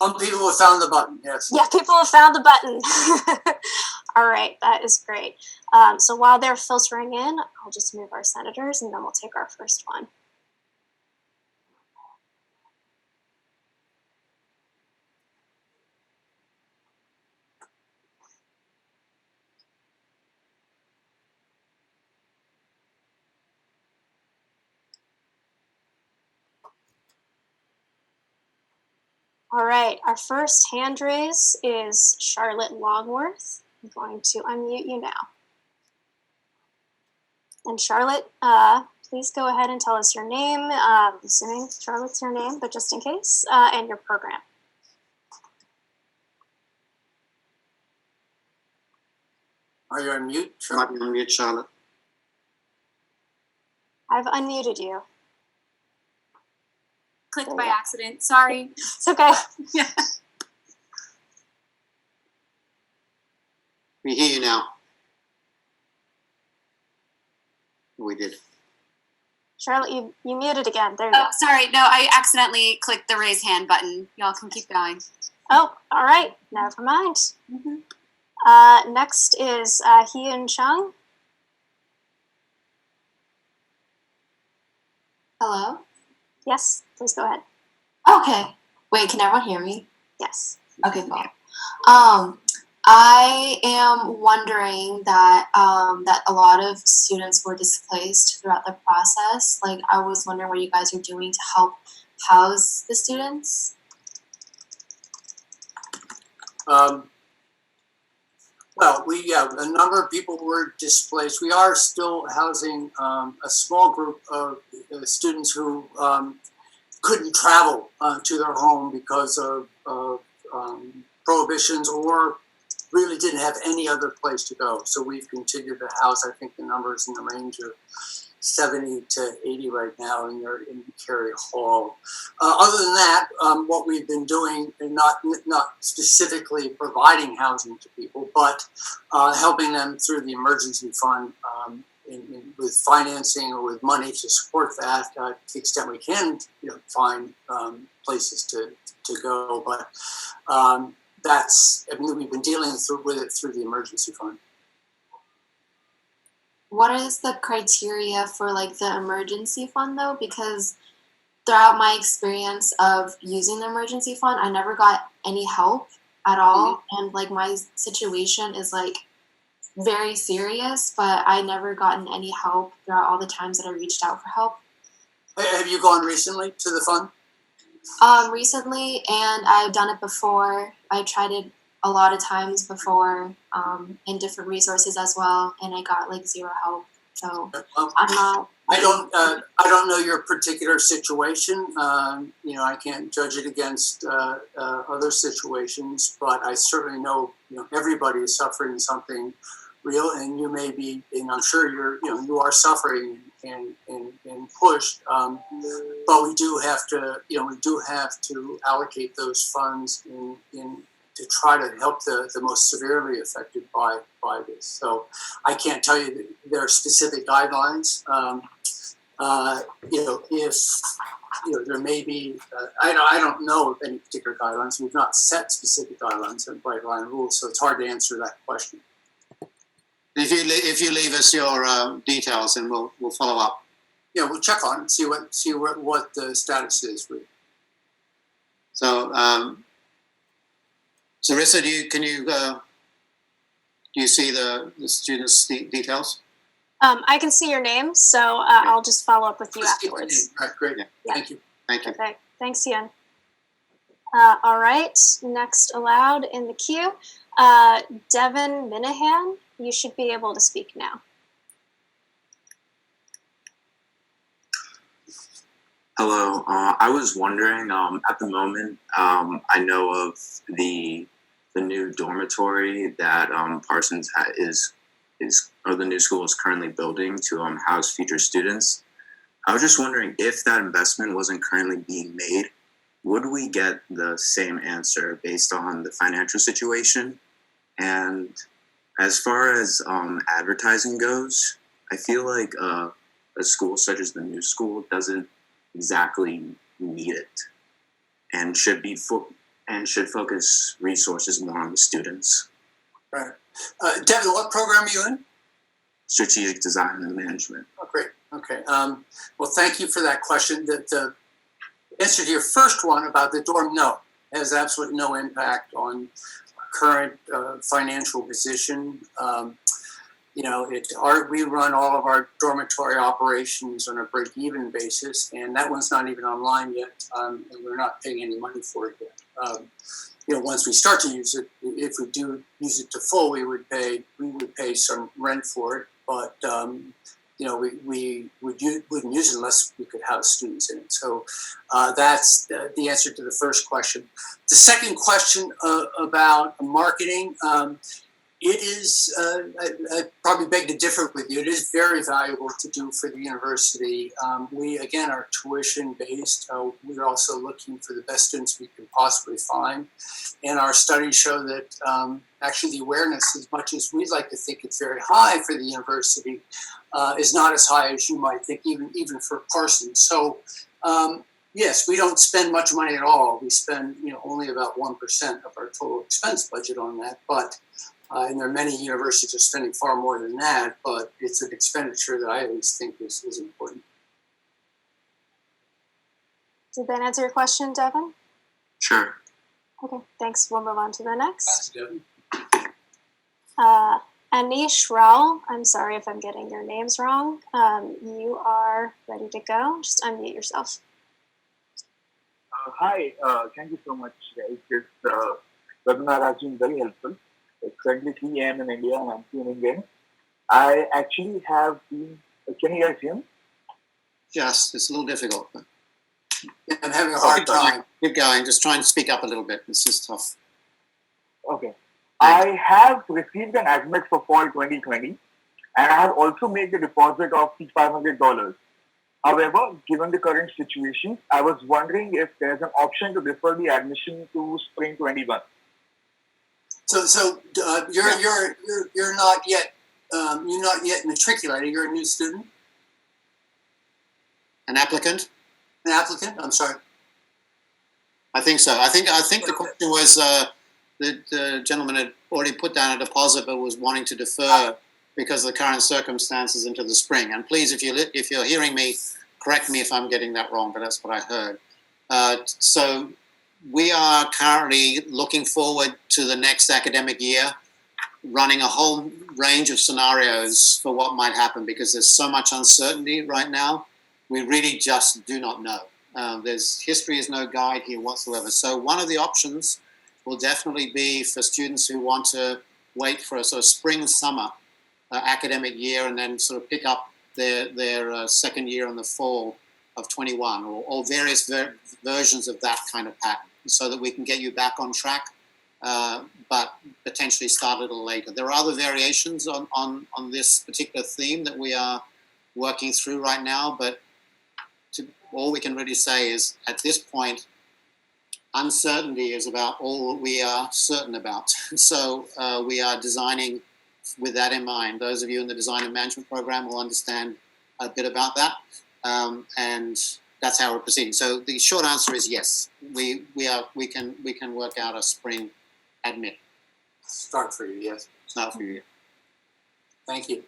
Some people have found the button, yes. Yeah, people have found the button. All right, that is great. So while they're filtering in, I'll just move our senators and then we'll take our first one. All right, our first hand raise is Charlotte Longworth. I'm going to unmute you now. And Charlotte, please go ahead and tell us your name, assuming Charlotte's your name, but just in case, and your program. Are you on mute, Charlotte? Might be on mute, Charlotte. I've unmuted you. Clicked by accident. Sorry. It's okay. Yeah. We hear you now. We did. Charlotte, you muted again. There you Oh, go. sorry. No, I accidentally clicked the raise hand button. Y'all can keep going. Oh, all right. Never mind. Next is Hyun Chung. Hello? Yes, please go ahead. Okay. Wait, can everyone hear me? Yes. Okay, cool. I am wondering that that a lot of students were displaced throughout the process. Like, I was wondering what you guys are doing to help house the students. Well, a number of people were displaced. We are still housing a small group of students who couldn't travel to their home because of prohibitions or really didn't have any other place to go. So we've continued to house, I think the number is in the range of 70 to 80 right now, and they're in Cary Hall. Other than that, what we've been doing, and not specifically providing housing to people, but helping them through the emergency fund with financing or with money to support that to the extent we can, find places to go. But we've been dealing with it through the emergency fund. What is the criteria for like the emergency fund though? Because throughout my experience of using the emergency fund, I never got any help at all. And like my situation is like very serious, but I never gotten any help throughout all the times that I reached out for help. Have you gone recently to the fund? Recently, and I've done it before. I tried it a lot of times before in different resources as well, and I got like zero help. So I'm not. I don't know your particular situation. I can't judge it against other situations, but I certainly know everybody is suffering something real, and you may be, and I'm sure you are suffering and pushed. But we do have to allocate those funds in to try to help the most severely affected by this. So I can't tell you that there are specific guidelines. If there may be, I don't know of any particular guidelines. We've not set specific guidelines and bright line rules, so it's hard to answer that question. If you leave us your details, and we'll follow up. Yeah, we'll check on it, see what the status is. So, Sarissa, do you see the students' details? I can see your name, so I'll just follow up with you afterwards. All right, great. Yeah. Thank you. Okay, thanks, Ian. All right, next allowed in the queue, Devin Minahan. You should be able to speak now. Hello. I was wondering, at the moment, I know of the new dormitory that Parsons or the new school is currently building to house future students. I was just wondering, if that investment wasn't currently being made, would we get the same answer based on the financial situation? And as far as advertising goes, I feel like a school such as the new school doesn't exactly need it, and should be and should focus resources more on the students. Right. Devin, what program are you in? Strategic design and management. Oh, great. Okay. Well, thank you for that question. The answer to your first one about the dorm, no, it has absolutely no impact on our current financial position. We run all of our dormitory operations on a break-even basis, and that one's not even online yet, and we're not paying any money for it yet. Once we start to use it, if we do use it to full, we would pay some rent for it, but we wouldn't use it unless we could have students in it. So that's the answer to the first question. The second question about marketing. It is, I probably beg to differ with you. It is very valuable to do for the university. We, again, are tuition based. We're also looking for the best students we can possibly find. And our studies show that actually the awareness, as much as we'd like to think it's very high for the university, is not as high as you might think, even for Parsons. So, yes, we don't spend much money at all. We spend only about 1% of our total expense budget on that. But and there are many universities that are spending far more than that, but it's an expenditure that I always think is important. Did that answer your question, Devin? Sure. Okay, thanks. We'll move on to the next. Devin. Anish Rao, I'm sorry if I'm getting your names wrong. You are ready to go. Just unmute yourself. Hi, thank you so much, guys. This webinar has been very helpful. It's currently 3 a.m. in India and I'm tuning in. I actually have been, can you guys hear me? Yes, it's a little difficult. But I'm having a hard time. keep going. Just try and speak up a little bit. It's just tough. Okay. I have received an admit for fall 2020 and I have also made the deposit of $500. However, given the current situation, I was wondering if there's an option to defer the admission to spring 21. So you're not yet matriculated. You're a new student, An applicant? an applicant. I'm sorry. I think so. I think the question was the gentleman had already put down a deposit but was wanting to defer because of the current circumstances into the spring. And please, if you're hearing me, correct me if I'm getting that wrong, but that's what I heard. So we are currently looking forward to the next academic year, running a whole range of scenarios for what might happen because there's so much uncertainty right now. We really just do not know. History is no guide here whatsoever. So one of the options will definitely be for students who want to wait for a sort of spring-summer academic year and then sort of pick up their second year in the fall of 21 or various versions of that kind of pattern so that we can get you back on track, but potentially start a little later. There are other variations on this particular theme that we are working through right now, but all we can really say is at this point, uncertainty is about all we are certain about. So we are designing with that in mind. Those of you in the design and management program will understand a bit about that. And that's how we're proceeding. So the short answer is yes. We can work out a spring admit. Start for you. Yes. It's not for you. Thank you.